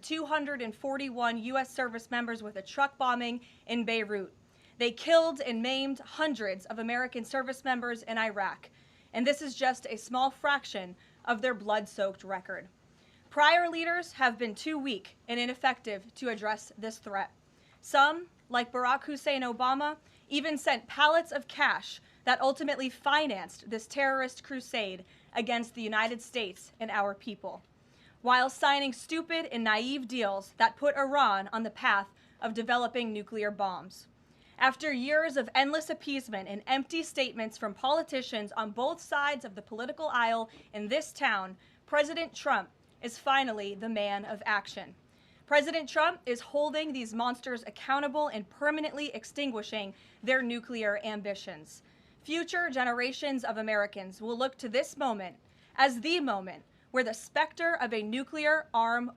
241 U.S. service members with a truck bombing in Beirut. They killed and maimed hundreds of American service members in Iraq, and this is just a small fraction of their blood-soaked record. Prior leaders have been too weak and ineffective to address this threat. Some, like Barack Hussein Obama, even sent pallets of cash that ultimately financed this terrorist crusade against the United States and our people, while signing stupid and naive deals that put Iran on the path of developing nuclear bombs. After years of endless appeasement and empty statements from politicians on both sides of the political aisle in this town, President Trump is finally the man of action. President Trump is holding these monsters accountable and permanently extinguishing their nuclear ambitions. Future generations of Americans will look to this moment as the moment where the specter of a nuclear-armed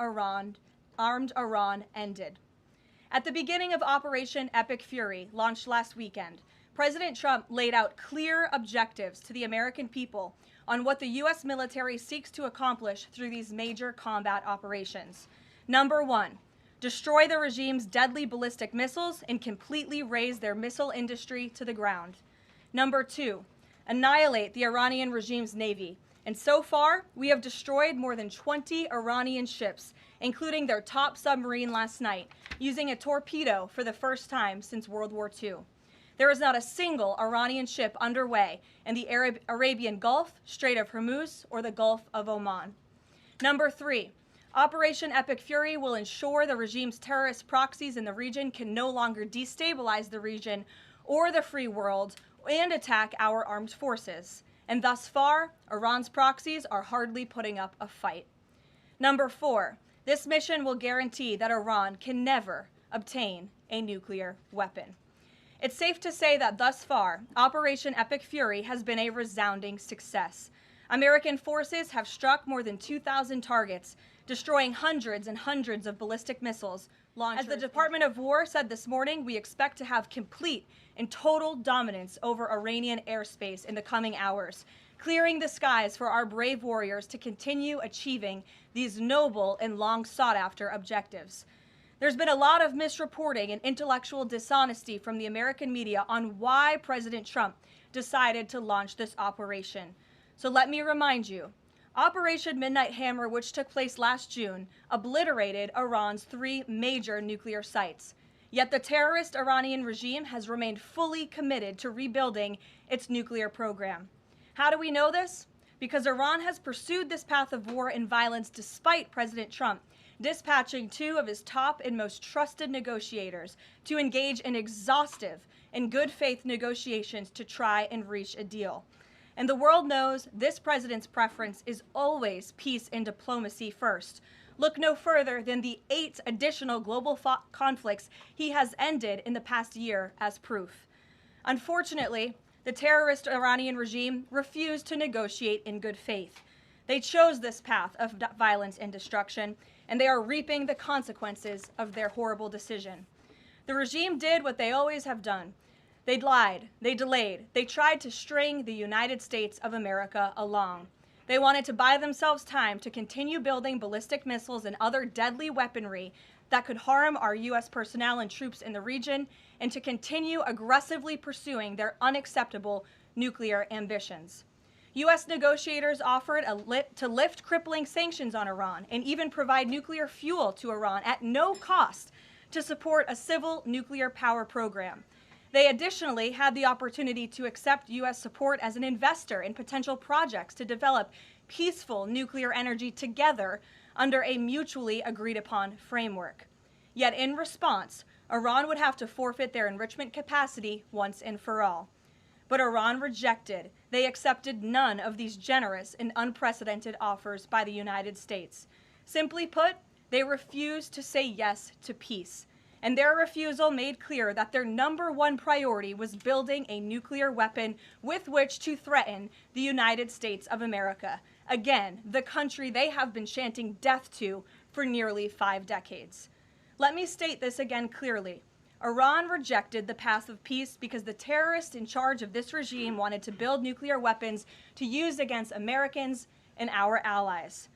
Iran ended. At the beginning of Operation Epic Fury, launched last weekend, President Trump laid out clear objectives to the American people on what the U.S. military seeks to accomplish through these major combat operations. Number one, destroy the regime's deadly ballistic missiles and completely raze their missile industry to the ground. Number two, annihilate the Iranian regime's navy. And so far, we have destroyed more than 20 Iranian ships, including their top submarine last night, using a torpedo for the first time since World War II. There is not a single Iranian ship underway in the Arabian Gulf, Strait of Hormuz, or the Gulf of Oman. Number three, Operation Epic Fury will ensure the regime's terrorist proxies in the region can no longer destabilize the region or the free world and attack our armed forces. And thus far, Iran's proxies are hardly putting up a fight. Number four, this mission will guarantee that Iran can never obtain a nuclear weapon. It's safe to say that thus far, Operation Epic Fury has been a resounding success. American forces have struck more than 2,000 targets, destroying hundreds and hundreds of ballistic missiles launchers. As the Department of War said this morning, we expect to have complete and total dominance over Iranian airspace in the coming hours, clearing the skies for our brave warriors to continue achieving these noble and long sought-after objectives. There's been a lot of misreporting and intellectual dishonesty from the American media on why President Trump decided to launch this operation. So let me remind you, Operation Midnight Hammer, which took place last June, obliterated Iran's 3 major nuclear sites. Yet the terrorist Iranian regime has remained fully committed to rebuilding its nuclear program. How do we know this? Because Iran has pursued this path of war and violence despite President Trump dispatching 2 of his top and most trusted negotiators to engage in exhaustive and good faith negotiations to try and reach a deal. And the world knows this president's preference is always peace and diplomacy first. Look no further than the 8 additional global conflicts he has ended in the past year as proof. Unfortunately, the terrorist Iranian regime refused to negotiate in good faith. They chose this path of violence and destruction, and they are reaping the consequences of their horrible decision. The regime did what they always have done. They lied, they delayed, they tried to string the United States of America along. They wanted to buy themselves time to continue building ballistic missiles and other deadly weaponry that could harm our U.S. personnel and troops in the region, and to continue aggressively pursuing their unacceptable nuclear ambitions. U.S. negotiators offered to lift crippling sanctions on Iran and even provide nuclear fuel to Iran at no cost to support a civil nuclear power program. They additionally had the opportunity to accept U.S. support as an investor in potential projects to develop peaceful nuclear energy together under a mutually agreed-upon framework. Yet in response, Iran would have to forfeit their enrichment capacity once and for all. But Iran rejected. They accepted none of these generous and unprecedented offers by the United States. Simply put, they refused to say yes to peace. And their refusal made clear that their #1 priority was building a nuclear weapon with which to threaten the United States of America. Again, the country they have been chanting death to for nearly 5 decades. Let me state this again clearly. Iran rejected the path of peace because the terrorists in charge of this regime wanted to build nuclear weapons to use against Americans and our allies.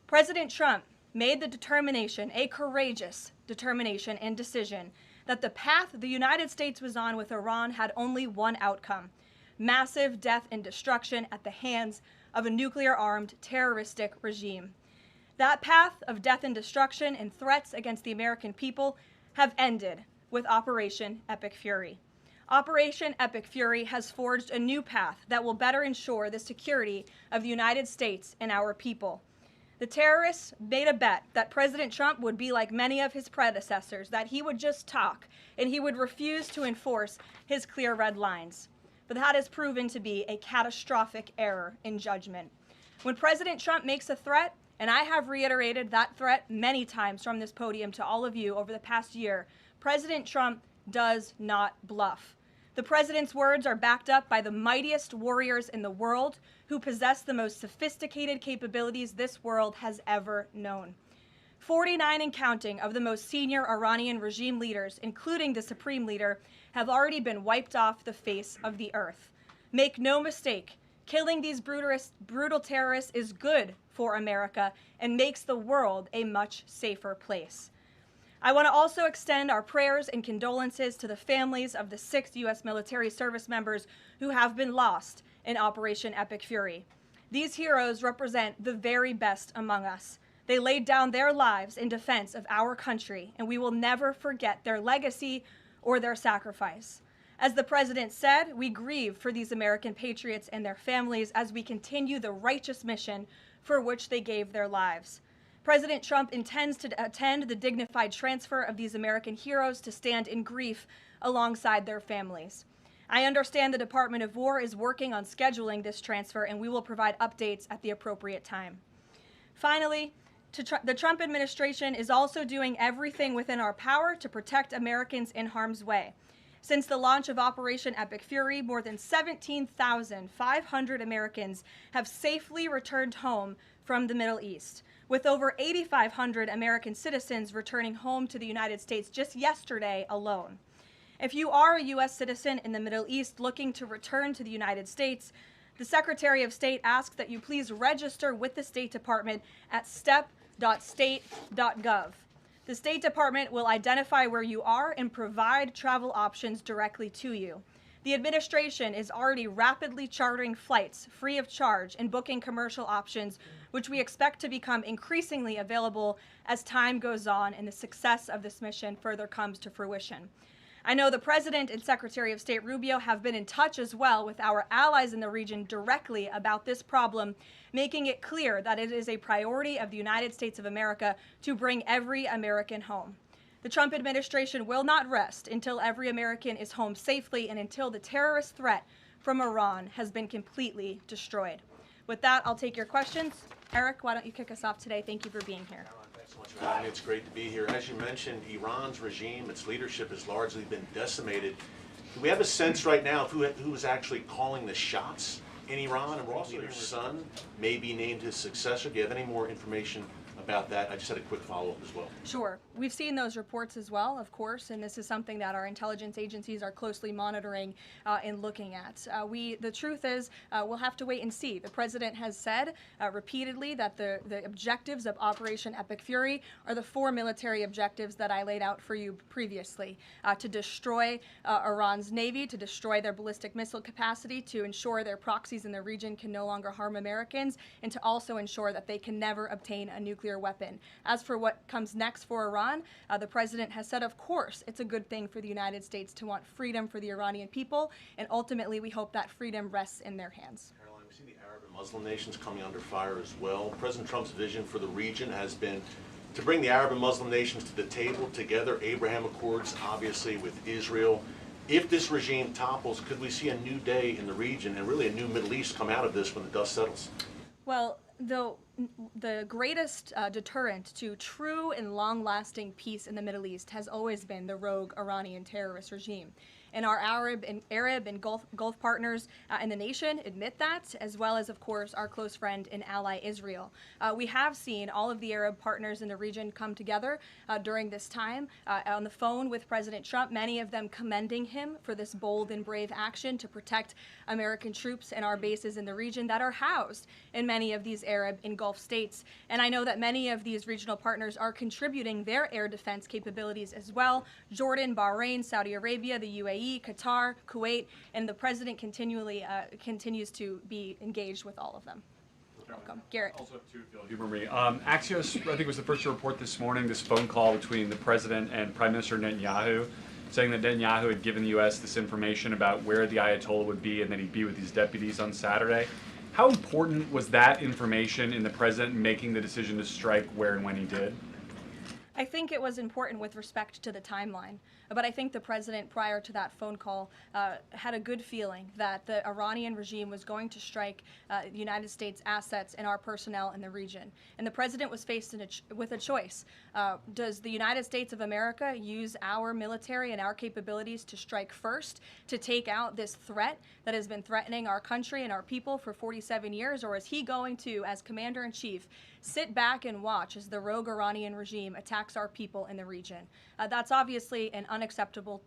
President Trump made the determination, a courageous determination and decision, that the path the United States was on with Iran had only one outcome: massive death and destruction at the hands of a nuclear-armed terroristic regime. That path of death and destruction and threats against the American people have ended with Operation Epic Fury. Operation Epic Fury has forged a new path that will better ensure the security of the United States and our people. The terrorists made a bet that President Trump would be like many of his predecessors, that he would just talk and he would refuse to enforce his clear red lines. But that has proven to be a catastrophic error in judgment. When President Trump makes a threat, and I have reiterated that threat many times from this podium to all of you over the past year, President Trump does not bluff. The president's words are backed up by the mightiest warriors in the world who possess the most sophisticated capabilities this world has ever known. 49 and counting of the most senior Iranian regime leaders, including the supreme leader, have already been wiped off the face of the earth. Make no mistake, killing these brutal terrorists is good for America and makes the world a much safer place. I want to also extend our prayers and condolences to the families of the 6 U.S. military service members who have been lost in Operation Epic Fury. These heroes represent the very best among us. They laid down their lives in defense of our country, and we will never forget their legacy or their sacrifice. As the president said, we grieve for these American patriots and their families as we continue the righteous mission for which they gave their lives. President Trump intends to attend the dignified transfer of these American heroes to stand in grief alongside their families. I understand the Department of War is working on scheduling this transfer, and we will provide updates at the appropriate time. Finally, the Trump administration is also doing everything within our power to protect Americans in harm's way. Since the launch of Operation Epic Fury, more than 17,500 Americans have safely returned home from the Middle East, with over 8,500 American citizens returning home to the United States just yesterday alone. If you are a U.S. citizen in the Middle East looking to return to the United States, the Secretary of State asks that you please register with the State Department at step.state.gov. The State Department will identify where you are and provide travel options directly to you. The administration is already rapidly chartering flights free of charge and booking commercial options, which we expect to become increasingly available as time goes on and the success of this mission further comes to fruition. I know the President and Secretary of State Rubio have been in touch as well with our allies in the region directly about this problem, making it clear that it is a priority of the United States of America to bring every American home. The Trump administration will not rest until every American is home safely and until the terrorist threat from Iran has been completely destroyed. With that, I'll take your questions. Eric, why don't you kick us off today? Thank you for being here. Thanks so much for having me. It's great to be here. As you mentioned, Iran's regime, its leadership has largely been decimated. Do we have a sense right now of who is actually calling the shots in Iran? And we're also leader's son may be named his successor. Do you have any more information about that? I just had a quick follow-up as well. Sure. We've seen those reports as well, of course, and this is something that our intelligence agencies are closely monitoring and looking at. The truth is, we'll have to wait and see. The president has said repeatedly that the objectives of Operation Epic Fury are the 4 military objectives that I laid out for you previously: to destroy Iran's navy, to destroy their ballistic missile capacity, to ensure their proxies in the region can no longer harm Americans, and to also ensure that they can never obtain a nuclear weapon. As for what comes next for Iran, the president has said, of course, it's a good thing for the United States to want freedom for the Iranian people, and ultimately we hope that freedom rests in their hands. Caroline, we see the Arab and Muslim nations coming under fire as well. President Trump's vision for the region has been to bring the Arab and Muslim nations to the table together, Abraham Accords, obviously, with Israel. If this regime topples, could we see a new day in the region and really a new Middle East come out of this when the dust settles? Well, the greatest deterrent to true and long-lasting peace in the Middle East has always been the rogue Iranian terrorist regime. and our Arab and Gulf partners in the nation admit that, as well as, of course, our close friend and ally Israel. We have seen all of the Arab partners in the region come together during this time on the phone with President Trump, many of them commending him for this bold and brave action to protect American troops and our bases in the region that are housed in many of these Arab and Gulf states. And I know that many of these regional partners are contributing their air defense capabilities as well. Jordan, Bahrain, Saudi Arabia, the UAE, Qatar, Kuwait, and the president continues to be engaged with all of them. Welcome. Garrett. Also have two, if you'll humor me. Axios, I think, was the first to report this morning this phone call between the president and Prime Minister Netanyahu, saying that Netanyahu had given the U.S. this information about where the Ayatollah would be and that he'd be with his deputies on Saturday. How important was that information in the president making the decision to strike where and when he did? I think it was important with respect to the timeline, but I think the president, prior to that phone call, had a good feeling that the Iranian regime was going to strike the United States assets and our personnel in the region. And the president was faced with a choice. Does the United States of America use our military and our capabilities to strike first, to take out this threat that has been threatening our country and our people for 47 years, or is he going to, as commander-in-chief, sit back and watch as the rogue Iranian regime attacks our people in the region? That's obviously an unacceptable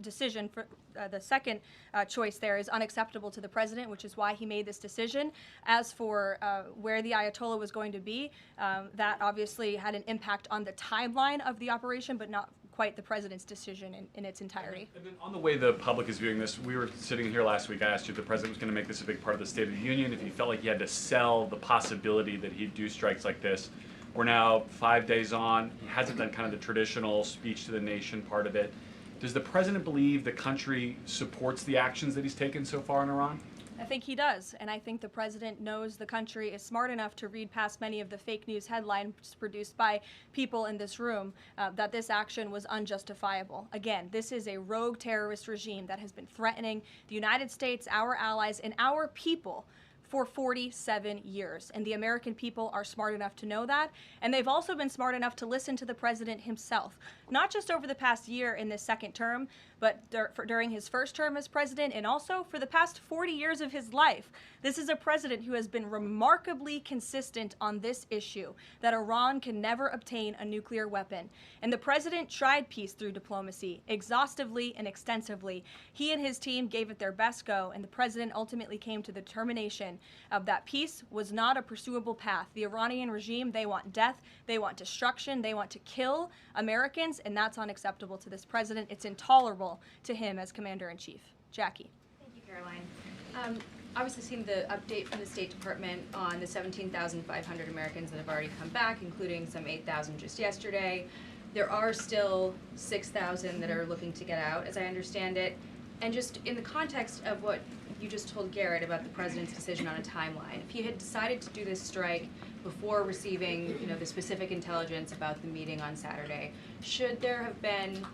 decision. For the second choice there is unacceptable to the president, which is why he made this decision. As for where the Ayatollah was going to be, that obviously had an impact on the timeline of the operation, but not quite the president's decision in its entirety. And then on the way the public is viewing this, we were sitting here last week, I asked you if the president was going to make this a big part of the State of the Union, if he felt like he had to sell the possibility that he'd do strikes like this. We're now 5 days on. He hasn't done kind of the traditional speech to the nation part of it. Does the president believe the country supports the actions that he's taken so far in Iran? I think he does, and I think the president knows the country is smart enough to read past many of the fake news headlines produced by people in this room that this action was unjustifiable. Again, this is a rogue terrorist regime that has been threatening the United States, our allies, and our people for 47 years. And the American people are smart enough to know that. And they've also been smart enough to listen to the president himself, not just over the past year in this second term, but during his first term as president, and also for the past 40 years of his life. This is a president who has been remarkably consistent on this issue, that Iran can never obtain a nuclear weapon. And the president tried peace through diplomacy, exhaustively and extensively. He and his team gave it their best go, and the president ultimately came to the determination of that peace was not a pursuable path. The Iranian regime, they want death, they want destruction, they want to kill Americans, and that's unacceptable to this president. It's intolerable to him as commander-in-chief. Jackie. Thank you, Caroline. Obviously seen the update from the State Department on the 17,500 Americans that have already come back, including some 8,000 just yesterday. There are still 6,000 that are looking to get out, as I understand it. And just in the context of what you just told Garrett about the president's decision on a timeline, if he had decided to do this strike before receiving, the specific intelligence about the meeting on Saturday, should there have been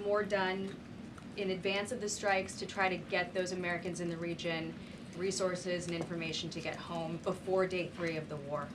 more done in advance of the strikes to try to get those Americans in the region resources and information to get home before day 3 of the war?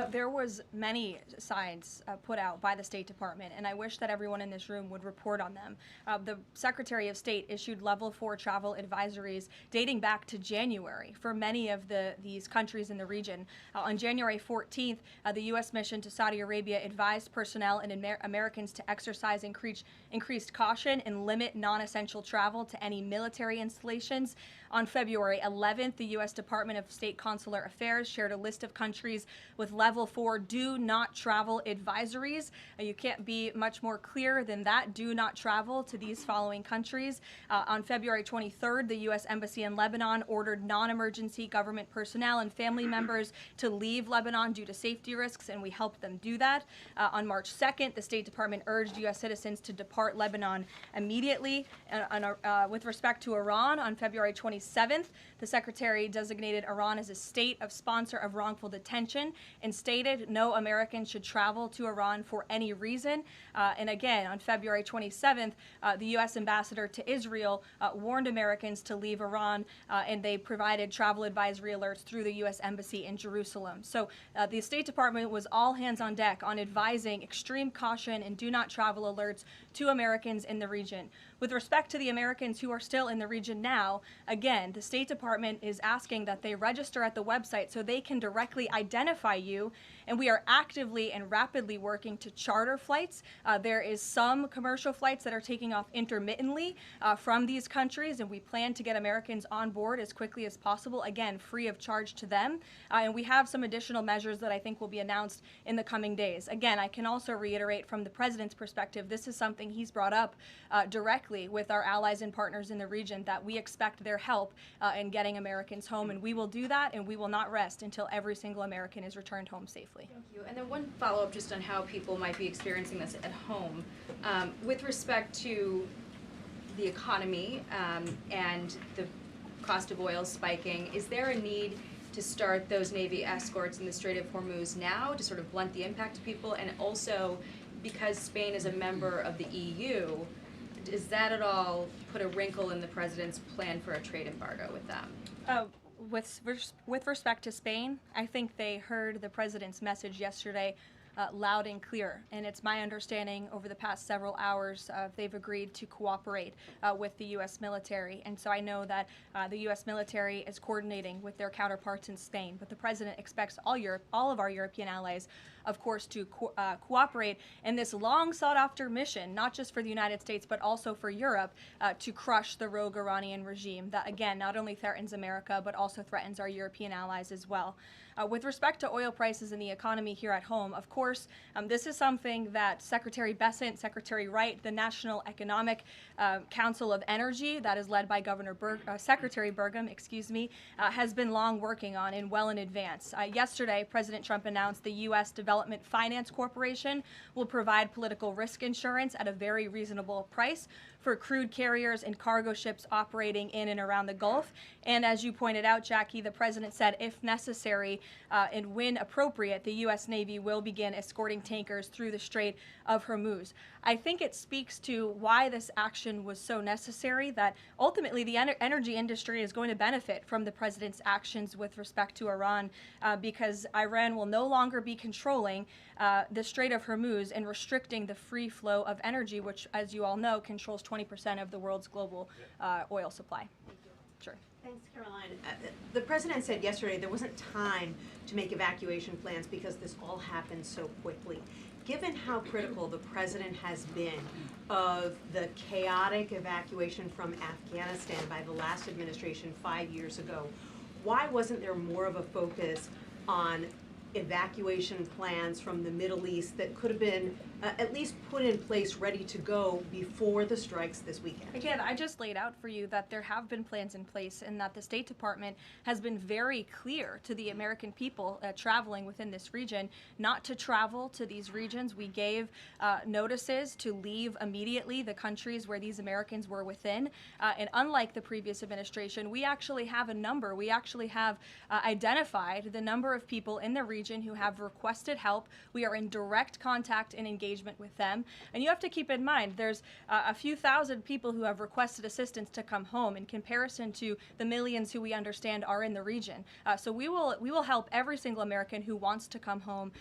There was many signs put out by the State Department, and I wish that everyone in this room would report on them. The Secretary of State issued level 4 travel advisories dating back to January for many of these countries in the region. On January 14th, the U.S. mission to Saudi Arabia advised personnel and Americans to exercise increased caution and limit non-essential travel to any military installations. On February 11th, the U.S. Department of State Consular Affairs shared a list of countries with level 4 do not travel advisories. You can't be much more clear than that. Do not travel to these following countries. On February 23rd, the U.S. Embassy in Lebanon ordered non-emergency government personnel and family members to leave Lebanon due to safety risks, and we helped them do that. On March 2nd, the State Department urged U.S. citizens to depart Lebanon immediately. With respect to Iran, on February 27th, the Secretary designated Iran as a state of sponsor of wrongful detention and been stated no Americans should travel to Iran for any reason. And again, on February 27th, the U.S. ambassador to Israel warned Americans to leave Iran, and they provided travel advisory alerts through the U.S. Embassy in Jerusalem. So the State Department was all hands on deck on advising extreme caution and do not travel alerts to Americans in the region. With respect to the Americans who are still in the region now, again, the State Department is asking that they register at the website so they can directly identify you, and we are actively and rapidly working to charter flights. There is some commercial flights that are taking off intermittently from these countries, and we plan to get Americans on board as quickly as possible, again, free of charge to them. And we have some additional measures that I think will be announced in the coming days. Again, I can also reiterate from the President's perspective, this is something he's brought up directly with our allies and partners in the region, that we expect their help in getting Americans home, and we will do that, and we will not rest until every single American is returned home safely. Thank you. And then one follow-up just on how people might be experiencing this at home. With respect to the economy and the cost of oil spiking, is there a need to start those Navy escorts in the Strait of Hormuz now to sort of blunt the impact to people? And also, because Spain is a member of the EU, does that at all put a wrinkle in the President's plan for a trade embargo with them? With respect to Spain, I think they heard the President's message yesterday loud and clear, and it's my understanding over the past several hours they've agreed to cooperate with the U.S. military, and so I know that the U.S. military is coordinating with their counterparts in Spain, but the President expects all of our European allies, of course, to cooperate in this long sought-after mission, not just for the United States, but also for Europe, to crush the rogue Iranian regime that, again, not only threatens America, but also threatens our European allies as well. With respect to oil prices and the economy here at home, of course, this is something that Secretary Bessent, Secretary Wright, the National Economic Council of Energy, that is led by Secretary Burgum, has been long working on and well in advance. Yesterday, President Trump announced the U.S. Development Finance Corporation will provide political risk insurance at a very reasonable price for crude carriers and cargo ships operating in and around the Gulf. And as you pointed out, Jackie, the President said if necessary and when appropriate, the U.S. Navy will begin escorting tankers through the Strait of Hormuz. I think it speaks to why this action was so necessary, that ultimately the energy industry is going to benefit from the President's actions with respect to Iran, because Iran will no longer be controlling the Strait of Hormuz and restricting the free flow of energy, which, as you all know, controls 20% of the world's global oil supply. Sure. Thanks, Caroline. The President said yesterday there wasn't time to make evacuation plans because this all happened so quickly. Given how critical the President has been of the chaotic evacuation from Afghanistan by the last administration 5 years ago, why wasn't there more of a focus on evacuation plans from the Middle East that could have been at least put in place, ready to go before the strikes this weekend? Again, I just laid out for you that there have been plans in place and that the State Department has been very clear to the American people traveling within this region not to travel to these regions. We gave notices to leave immediately the countries where these Americans were within. And unlike the previous administration, we actually have a number. We actually have identified the number of people in the region who have requested help. We are in direct contact and engagement with them. And you have to keep in mind, there's a few thousand people who have requested assistance to come home in comparison to the millions who we understand are in the region. So we will help every single American who wants to come home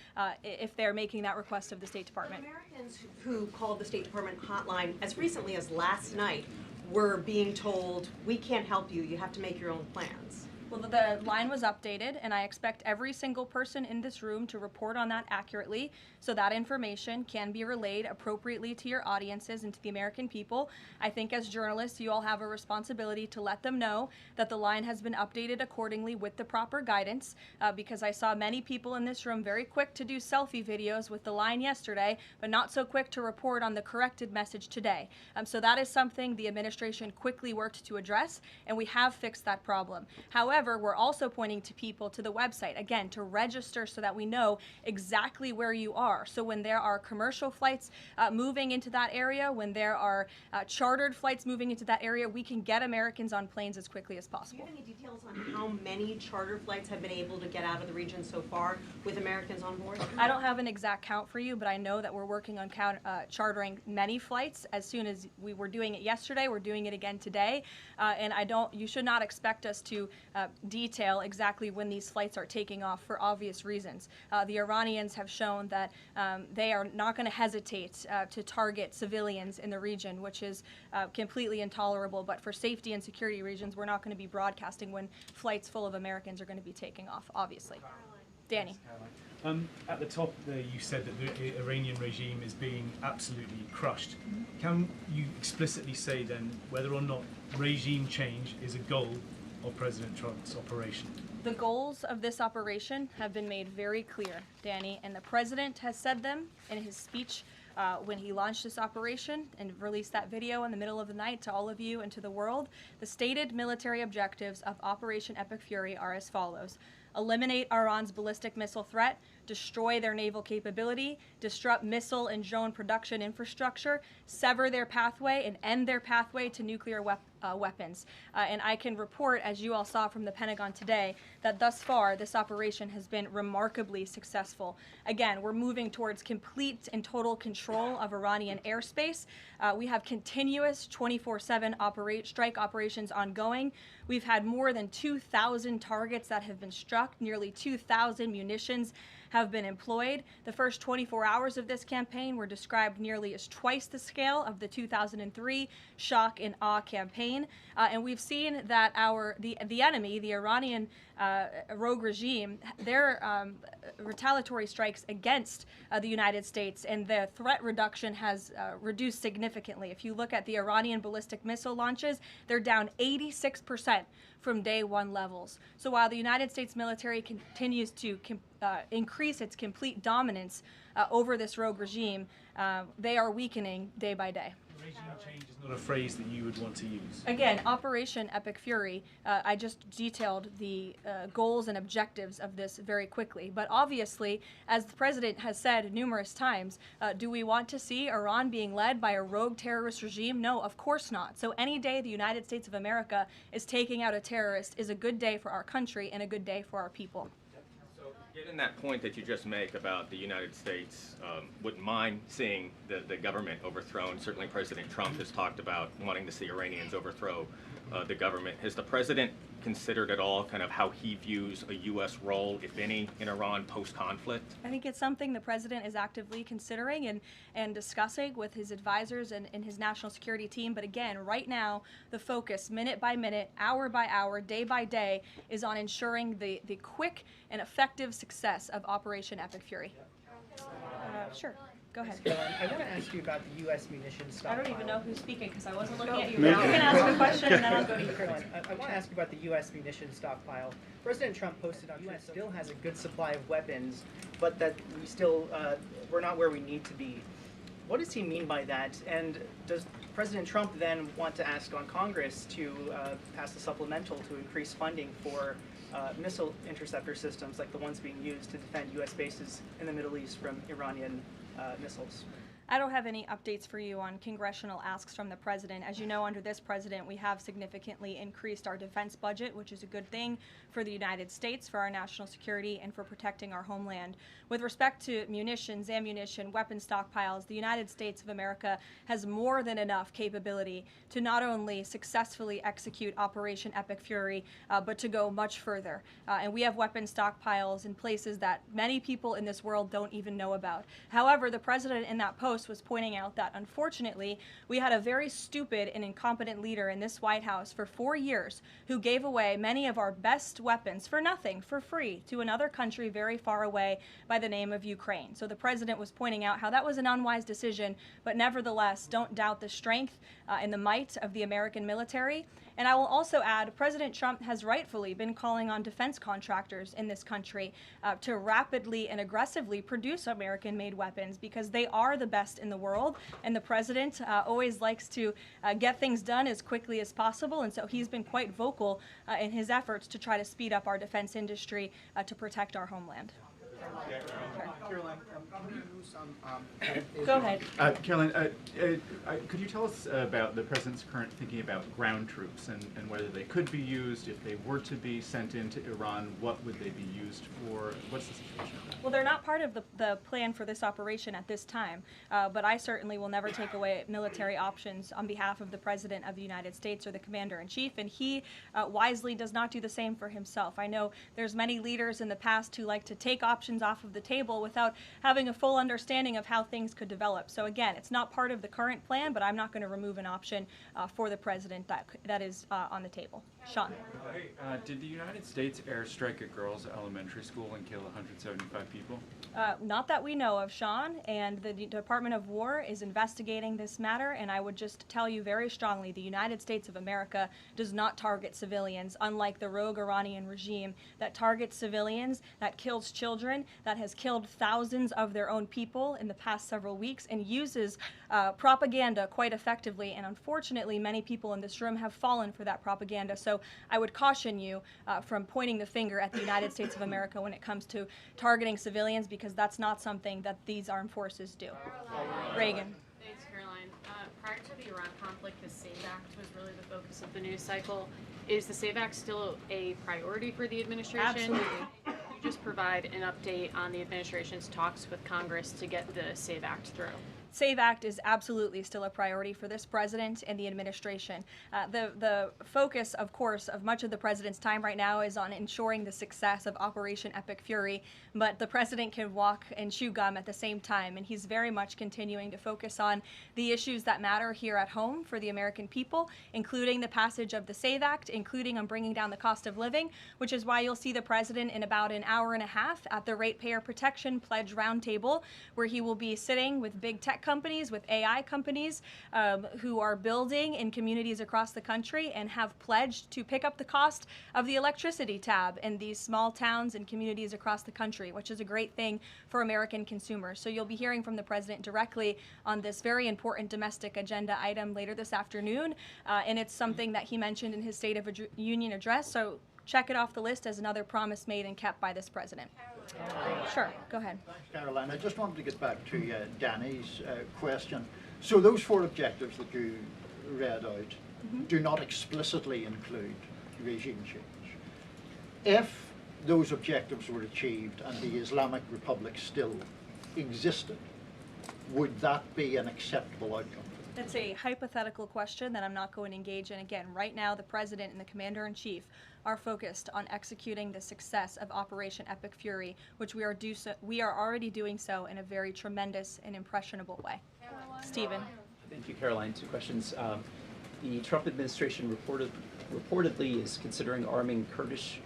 if they're making that request of the State Department. Americans who called the State Department hotline as recently as last night were being told, we can't help you, you have to make your own plans. Well, the line was updated, and I expect every single person in this room to report on that accurately so that information can be relayed appropriately to your audiences and to the American people. I think as journalists, you all have a responsibility to let them know that the line has been updated accordingly with the proper guidance, because I saw many people in this room very quick to do selfie videos with the line yesterday, but not so quick to report on the corrected message today. So that is something the administration quickly worked to address, and we have fixed that problem. However, However, we're also pointing to people to the website, again, to register so that we know exactly where you are. So when there are commercial flights moving into that area, when there are chartered flights moving into that area, we can get Americans on planes as quickly as Do you possible. have any details on how many charter flights have been able to get out of the region so far with Americans on board? I don't have an exact count for you, but I know that we're working on chartering many flights. As soon as we were doing it yesterday, we're doing it again today. And you should not expect us to detail exactly when these flights are taking off for obvious reasons. The Iranians have shown that they are not going to hesitate to target civilians in the region, which is completely intolerable. But for safety and security reasons, we're not going to be broadcasting when flights full of Americans are going to be taking off, obviously. Danny. At the top there, you said that the Iranian regime is being absolutely crushed. Can you explicitly say then whether or not regime change is a goal of President Trump's operation? The goals of this operation have been made very clear, Danny, and the president has said them in his speech when he launched this operation and released that video in the middle of the night to all of you and to the world. The stated military objectives of Operation Epic Fury are as follows: eliminate Iran's ballistic missile threat, destroy their naval capability, disrupt missile and drone production infrastructure, sever their pathway, and end their pathway to nuclear weapons. And I can report, as you all saw from the Pentagon today, that thus far this operation has been remarkably successful. Again, we're moving towards complete and total control of Iranian airspace. We have continuous 24/7 strike operations ongoing. We've had more than 2,000 targets that have been struck, nearly 2,000 munitions have been employed. The first 24 hours of this campaign were described nearly as twice the scale of the 2003 shock and awe campaign. And we've seen that the enemy, the Iranian rogue regime, their retaliatory strikes against the United States and the threat reduction has reduced significantly. If you look at the Iranian ballistic missile launches, they're down 86% from day one levels. So while the United States military continues to increase its complete dominance over this rogue regime, they are weakening day by day. Regime change is not a phrase that you would want to use. Again, Operation Epic Fury, I just detailed the goals and objectives of this very quickly. But obviously, as the president has said numerous times, do we want to see Iran being led by a rogue terrorist regime? No, of course not. So any day the United States of America is taking out a terrorist is a good day for our country and a good day for our people. Given that point that you just make about the United States wouldn't mind seeing the government overthrown, certainly President Trump has talked about wanting to see Iranians overthrow the government. Has the president considered at all kind of how he views a U.S. role, if any, in Iran post-conflict? I think it's something the president is actively considering and discussing with his advisors and his national security team. But again, right now, the focus, minute by minute, hour by hour, day by day, is on ensuring the quick and effective success of Operation Epic Fury. Sure. Go ahead. Caroline, I want to ask you about the U.S. munitions I stockpile. don't even know who's speaking because I wasn't looking at you. You can ask a question and then I'll go to you. Caroline, I want to ask you about the U.S. munitions stockpile. President Trump posted on U.S. still has a good supply of weapons, but that we still, we're not where we need to be. What does he mean by that? And does President Trump then want to ask on Congress to pass a supplemental to increase funding for missile interceptor systems like the ones being used to defend U.S. bases in the Middle East from Iranian missiles? I don't have any updates for you on congressional asks from the president. As you know, under this president, we have significantly increased our defense budget, which is a good thing for the United States, for our national security, and for protecting our homeland. With respect to munitions, ammunition, weapon stockpiles, the United States of America has more than enough capability to not only successfully execute Operation Epic Fury, but to go much further. And we have weapon stockpiles in places that many people in this world don't even know about. However, the president in that post was pointing out that unfortunately we had a very stupid and incompetent leader in this White House for 4 years who gave away many of our best weapons for nothing, for free, to another country very far away by the name of Ukraine. So the president was pointing out how that was an unwise decision, but nevertheless, don't doubt the strength and the might of the American military. And I will also add, President Trump has rightfully been calling on defense contractors in this country to rapidly and aggressively produce American-made weapons because they are the best in the world, and the president always likes to get things done as quickly as possible, and so he's been quite vocal in his efforts to try to speed up our defense industry to protect our homeland. Caroline, can you use Go ahead. Caroline, could you tell us about the president's current thinking about ground troops and whether they could be used, if they were to be sent into Iran, what would they be used for? What's the situation of that? Well, they're not part of the plan for this operation at this time, but I certainly will never take away military options on behalf of the President of the United States or the Commander-in-Chief, and he wisely does not do the same for himself. I know there's many leaders in the past who like to take options off of the table without having a full understanding of how things could develop. So again, it's not part of the current plan, but I'm not going to remove an option for the President that is on the table. Sean. Hey, did the United States airstrike a girls' elementary school and kill 175 people? Not that we know of, Sean, and the Department of War is investigating this matter, and I would just tell you very strongly, the United States of America does not target civilians, unlike the rogue Iranian regime that targets civilians, that kills children, that has killed thousands of their own people in the past several weeks, and uses propaganda quite effectively, and unfortunately many people in this room have fallen for that propaganda. So I would caution you from pointing the finger at the United States of America when it comes to targeting civilians, because that's not something that these armed forces do. Reagan. Thanks, Caroline. Prior to the Iran conflict, the SAVE Act was really the focus of the news cycle. Is the SAVE Act still a priority for the administration? Absolutely. Could you just provide an update on the administration's talks with Congress to get the SAVE Act through? SAVE Act is absolutely still a priority for this president and the administration. The focus, of course, of much of the president's time right now is on ensuring the success of Operation Epic Fury, but the president can walk and chew gum at the same time, and he's very much continuing to focus on the issues that matter here at home for the American people, including the passage of the SAVE Act, including on bringing down the cost of living, which is why you'll see the president in about an hour and a half at the Ratepayer Protection Pledge Roundtable, where he will be sitting with big tech companies, with AI companies who are building in communities across the country and have pledged to pick up the cost of the electricity tab in these small towns and communities across the country, which is a great thing for American consumers. So you'll be hearing from the president directly on this very important domestic agenda item later this afternoon, and it's something that he mentioned in his State of the Union address. So check it off the list as another promise made and kept by this president. Sure, go ahead. Thanks, Caroline. I just wanted to get back to Danny's question. So those 4 objectives that you read out do not explicitly include regime change. If those objectives were achieved and the Islamic Republic still existed, would that be an acceptable outcome? That's a hypothetical question that I'm not going to engage in. Again, right now the president and the commander-in-chief are focused on executing the success of Operation Epic Fury, which we are already doing so in a very tremendous and impressionable way. Stephen. Thank you, Caroline. 2 questions. The Trump administration reportedly is considering arming Kurdish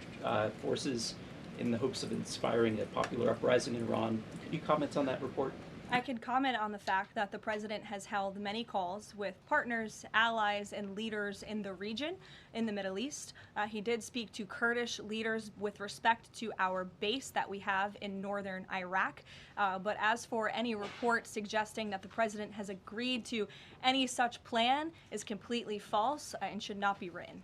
forces in the hopes of inspiring a popular uprising in Iran. Could you comment on that report? I can comment on the fact that the president has held many calls with partners, allies, and leaders in the region, in the Middle East. He did speak to Kurdish leaders with respect to our base that we have in northern Iraq. But as for any report suggesting that the president has agreed to any such plan is completely false and should not be written.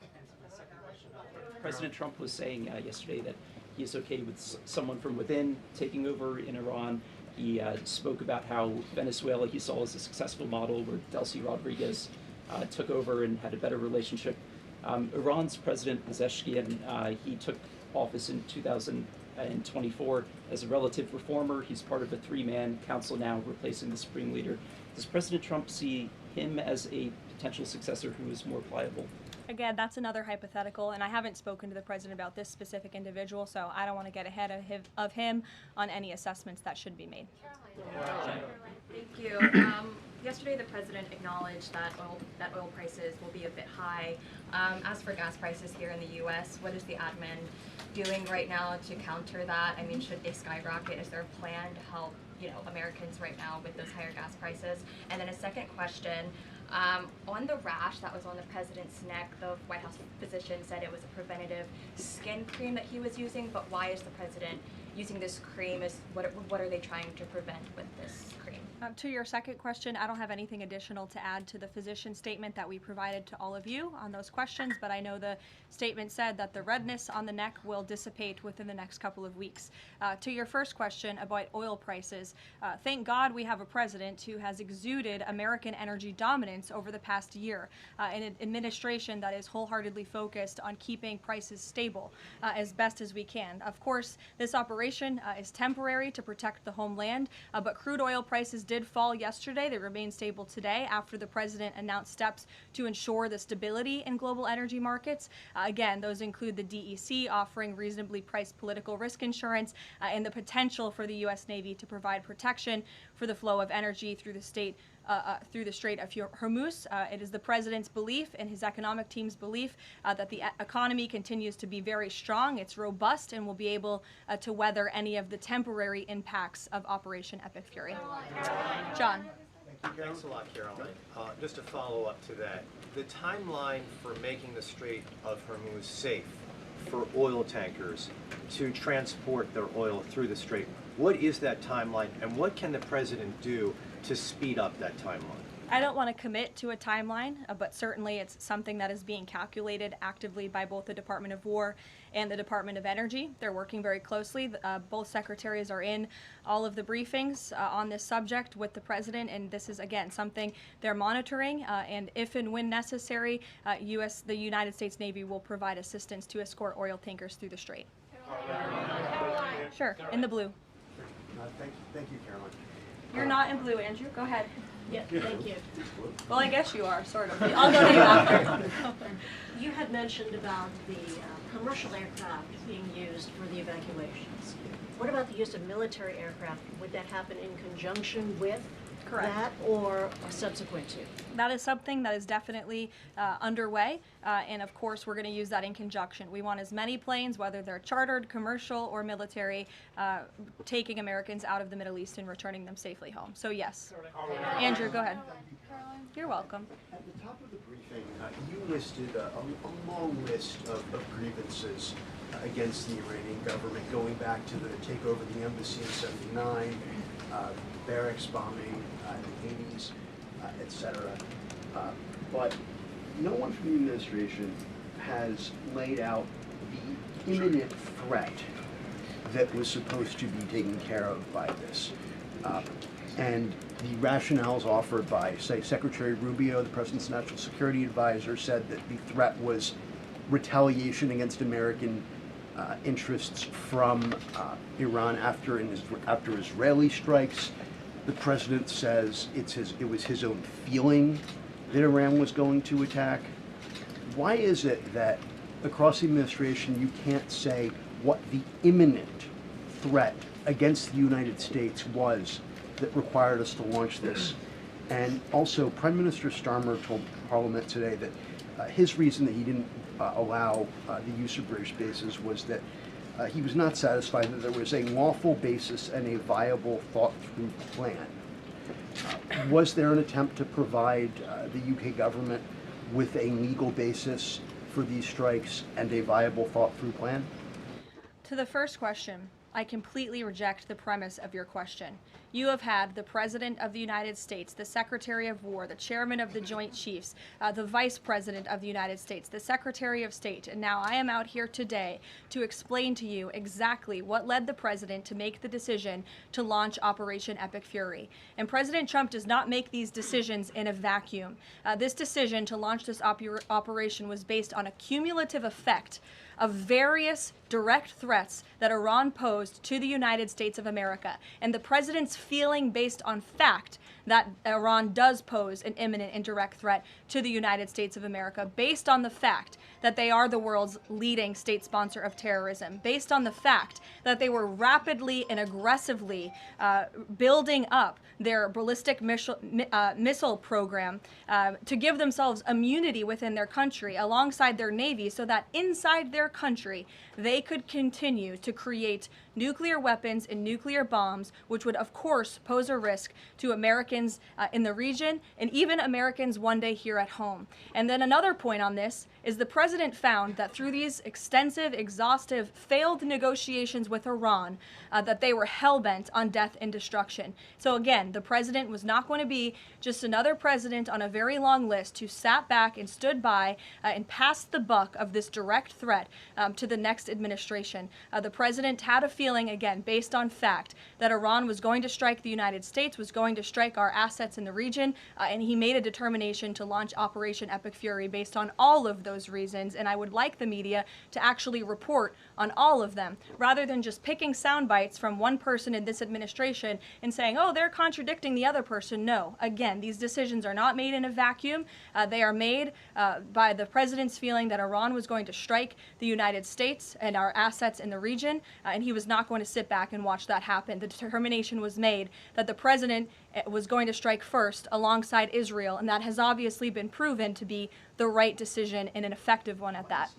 President Trump was saying yesterday that he is okay with someone from within taking over in Iran. He spoke about how Venezuela he saw as a successful model where Delcy Rodriguez took over and had a better relationship. Iran's President Pezeshkian, he took office in 2024 as a relative reformer. He's part of a 3-man council now replacing the supreme leader. Does President Trump see him as a potential successor who is more pliable? Again, that's another hypothetical, and I haven't spoken to the president about this specific individual, so I don't want to get ahead of him on any assessments that should be made. Thank you. Yesterday, the president acknowledged that oil prices will be a bit high. As for gas prices here in the U.S., what is the admin doing right now to counter that? I mean, should they skyrocket? Is there a plan to help Americans right now with those higher gas prices? And then a second question. On the rash that was on the president's neck, the White House physician said it was a preventative skin cream that he was using, but why is the president using this cream? What are they trying to prevent with this cream? To your second question, I don't have anything additional to add to the physician statement that we provided to all of you on those questions, but I know the statement said that the redness on the neck will dissipate within the next couple of weeks. To your first question about oil prices, thank God we have a president who has exuded American energy dominance over the past year, an administration that is wholeheartedly focused on keeping prices stable as best as we can. Of course, this operation is temporary to protect the homeland, but crude oil prices did fall yesterday. They remain stable today after the president announced steps to ensure the stability in global energy markets. Again, those include the DEC offering reasonably priced political risk insurance and the potential for the U.S. Navy to provide protection for the flow of energy through the Strait of Hormuz. It is the president's belief and his economic team's belief that the economy continues to be very strong, it's robust, and will be able to weather any of the temporary impacts of Operation Epic Fury. John. Thanks a lot, Caroline. Just to follow up to that, the timeline for making the Strait of Hormuz safe for oil tankers to transport their oil through the strait, what is that timeline, and what can the president do to speed up that timeline? I don't want to commit to a timeline, but certainly it's something that is being calculated actively by both the Department of War and the Department of Energy. They're working very closely. Both secretaries are in all of the briefings on this subject with the president, and this is, again, something they're monitoring, and if and when necessary, the United States Navy will provide assistance to escort oil tankers through the strait. Sure, in the blue. Thank you, Caroline. You're not in blue, Andrew. Go ahead. Yeah, thank you. Well, I guess you are, sort of. I'll go to you after. You had mentioned about the commercial aircraft being used for the evacuations. What about the use of military aircraft? Would that happen in conjunction with that or subsequent to? That is something that is definitely underway, and of course we're going to use that in conjunction. We want as many planes, whether they're chartered, commercial, or military, taking Americans out of the Middle East and returning them safely home. So yes. Andrew, go ahead. You're welcome. At the top of the briefing, you listed a long list of grievances against the Iranian government, going back to the takeover of the embassy in '79, barracks bombing in the 80s, etc. But no one from the administration has laid out the imminent threat that was supposed to be taken care of by this. And the rationales offered by, say, Secretary Rubio, the President's National Security Advisor, said that the threat was retaliation against American interests from Iran after Israeli strikes. The President says it was his own feeling that Iran was going to attack. Why is it that across the administration you can't say what the imminent threat against the United States was that required us to launch this? And also, Prime Minister Starmer told Parliament today that his reason that he didn't allow the use of British bases was that he was not satisfied that there was a lawful basis and a viable, thought-through plan. Was there an attempt to provide the UK government with a legal basis for these strikes and a viable, thought-through plan? To the first question, I completely reject the premise of your question. You have had the President of the United States, the Secretary of War, the Chairman of the Joint Chiefs, the Vice President of the United States, the Secretary of State, and now I am out here today to explain to you exactly what led the President to make the decision to launch Operation Epic Fury. And President Trump does not make these decisions in a vacuum. This decision to launch this operation was based on a cumulative effect of various direct threats that Iran posed to the United States of America, and the President's feeling based on fact that Iran does pose an imminent and direct threat to the United States of America, based on the fact that they are the world's leading state sponsor of terrorism, based on the fact that they were rapidly and aggressively building up their ballistic missile program to give themselves immunity within their country alongside their navy, so that inside their country they could continue to create nuclear weapons and nuclear bombs, which would, of course, pose a risk to Americans in the region and even Americans one day here at home. And then another point on this is the president found that through these extensive, exhaustive, failed negotiations with Iran, that they were hell-bent on death and destruction. So again, the president was not going to be just another president on a very long list who sat back and stood by and passed the buck of this direct threat to the next administration. The president had a feeling, again, based on fact, that Iran was going to strike the United States, was going to strike our assets in the region, and he made a determination to launch Operation Epic Fury based on all of those reasons. And I would like the media to actually report on all of them, rather than just picking sound bites from one person in this administration and saying, oh, they're contradicting the other person. No, again, these decisions are not made in a vacuum. They are made by the president's feeling that Iran was going to strike the United States and our assets in the region, and he was not going to sit back and watch that happen. The determination was made that the president was going to strike first alongside Israel, and that has obviously been proven to be the right decision and an effective one at that.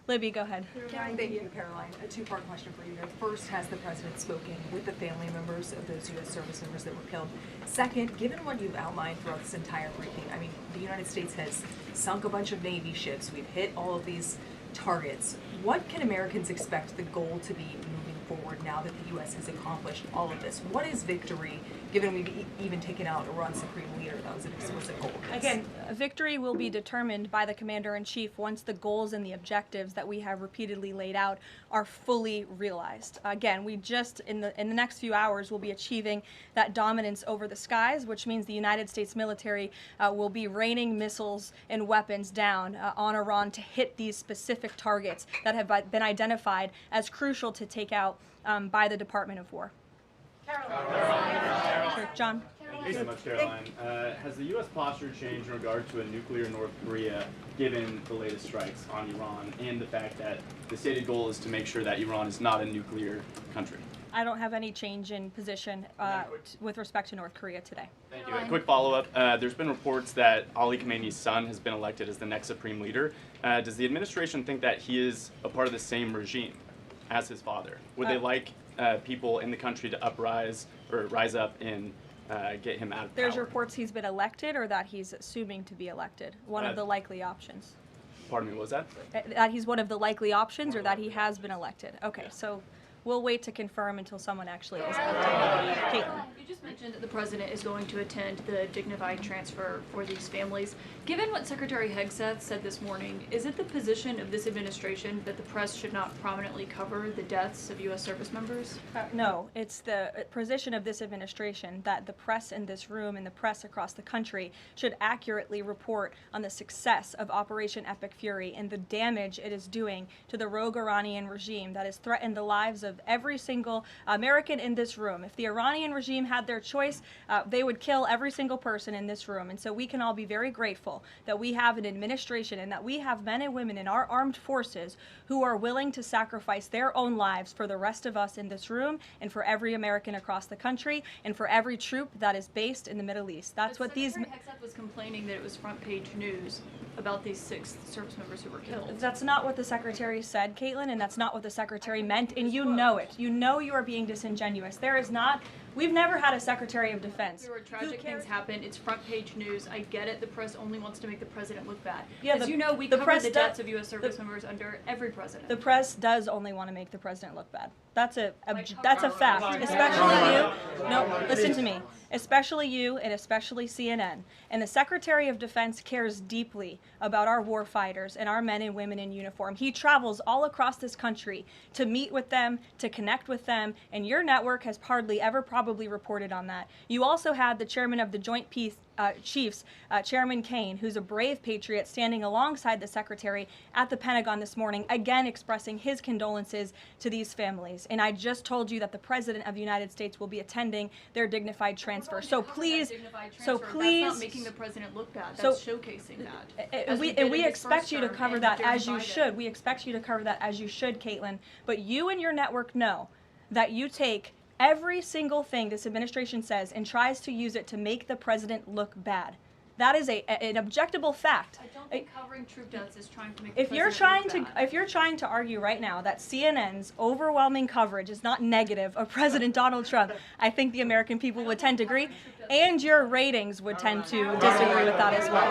Libby, go ahead. Thank you, Caroline. A two-part question for you here. First, has the president spoken with the family members of those U.S. service members that were killed? Second, given what you've outlined throughout this entire briefing, I mean, the United States has sunk a bunch of Navy ships. We've hit all of these targets. What can Americans expect the goal to be moving forward now that the U.S. has accomplished all of this? What is victory, given we've even taken out Iran's supreme leader? That was an explicit goal. Again, victory will be determined by the commander-in-chief once the goals and the objectives that we have repeatedly laid out are fully realized. Again, we just, in the next few hours, will be achieving that dominance over the skies, which means the United States military will be raining missiles and weapons down on Iran to hit these specific targets that have been identified as crucial to take out by the Department of War. Caroline. Sure, John. Thank you so much, Caroline. Has the U.S. posture changed in regard to a nuclear North Korea, given the latest strikes on Iran and the fact that the stated goal is to make sure that Iran is not a nuclear country? I don't have any change in position with respect to North Korea today. Thank you. A quick follow-up. There's been reports that Ali Khamenei's son has been elected as the next supreme leader. Does the administration think that he is a part of the same regime as his father? Would they like people in the country to rise up and get him out of power? There's reports he's been elected or that he's assuming to be elected. One of the likely options. Pardon me, what was that? That he's one of the likely options or that he has been elected. Okay, so we'll wait to confirm until someone actually is elected. Caitlin. You just mentioned that the president is going to attend the dignified transfer for these families. Given what Secretary Hegseth said this morning, is it the position of this administration that the press should not prominently cover the deaths of U.S. service members? No, it's the position of this administration that the press in this room and the press across the country should accurately report on the success of Operation Epic Fury and the damage it is doing to the rogue Iranian regime that has threatened the lives of every single American in this room. If the Iranian regime had their choice, they would kill every single person in this room. And so we can all be very grateful that we have an administration and that we have men and women in our armed forces who are willing to sacrifice their own lives for the rest of us in this room and for every American across the country and for every troop that is based in the Middle East. That's what these... Secretary Hegseth was complaining that it was front page news about these 6 service members who were killed. That's not what the Secretary said, Caitlin, and that's not what the Secretary meant, and you know it. You know you are being disingenuous. There is not... We've never had a Secretary of Defense. There were tragic things happen. It's front page news. I get it. The press only wants to make the president look bad. Yeah, As you know, we cover the deaths of U.S. service the- members under every president. The press does only want to make the president look bad. That's a fact. Especially you. No, listen to me. Especially you and especially CNN. And the Secretary of Defense cares deeply about our war fighters and our men and women in uniform. He travels all across this country to meet with them, to connect with them, and your network has hardly ever probably reported on that. You also had the chairman of the Joint Chiefs, Chairman Kane, who's a brave patriot, standing alongside the Secretary at the Pentagon this morning, again expressing his condolences to these families. And I just told you that the President of the United States will be attending their dignified transfer. So please, That's not making the president look bad. That's showcasing that. And we expect you to cover that as you should. We expect you to cover that as you should, Caitlin. But you and your network know that you take every single thing this administration says and tries to use it to make the president look bad. That is an objectable fact. I don't think covering troop deaths is trying to make the If you're trying to argue right now that CNN's overwhelming coverage is not negative of President Donald Trump, I think the American people would tend to agree, and your ratings would tend to disagree with that as well.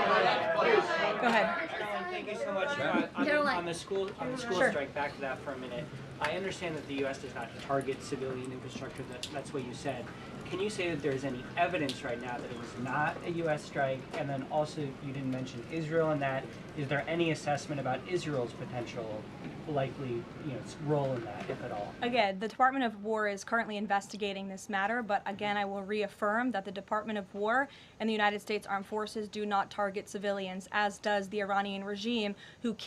Go ahead. Thank you so much. On the school Sure. strike, back to that for a minute. I understand that the U.S. does not target civilian infrastructure. That's what you said. Can you say that there's any evidence right now that it was not a U.S. strike? And then also, you didn't mention Israel in that. Is there any assessment about Israel's potential likely, role in that, if at all? Again, the Department of War is currently investigating this matter, but again, I will reaffirm that the Department of War and the United States Armed Forces do not target civilians, as does the Iranian regime, who kill